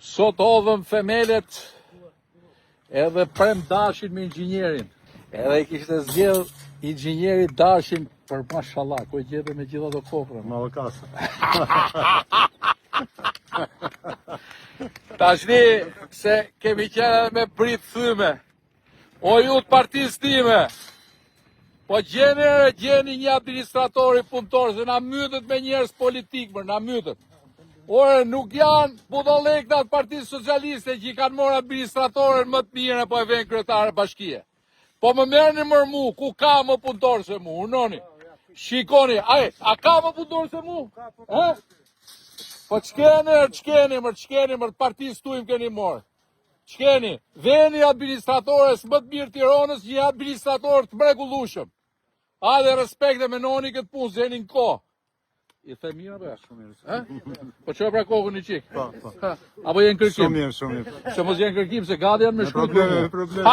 Sot hodhëm themelet edhe prem dashin me inxhinierin. Edhe I kishte zgjedh inxhinieri dashin për mashallah, ku e gjete me gjitha të kopra. Mallakasa. Tashni se kemi qenë me prit thyme. O ju të partisë time, po gjeni një administratori punëtor, se na mytët me njerëz politikë, na mytët. Ore, nuk janë budolekta të Partisë Socialiste që I kanë morë administratorën më të mirë po e vjen kryetare bashkie. Po më merrni mër mu, ku ka më punëtor se mu, urnoni. Shikoni, a ka më punëtor se mu? Po çkeni mër Partisë tuim keni morë. Çkeni, veni administratores më të mirë Tiranës, një administrator të mrekullueshëm. Hajde respekte me noni këtë punë, zeni në kohë. I the mirë apo? Shumë mirë. Po çoj pra kokën I çik. Po. Apo jenë kërkim? Shumë mirë. Se mos jenë kërkim se gati janë me shkruaj. Probleme.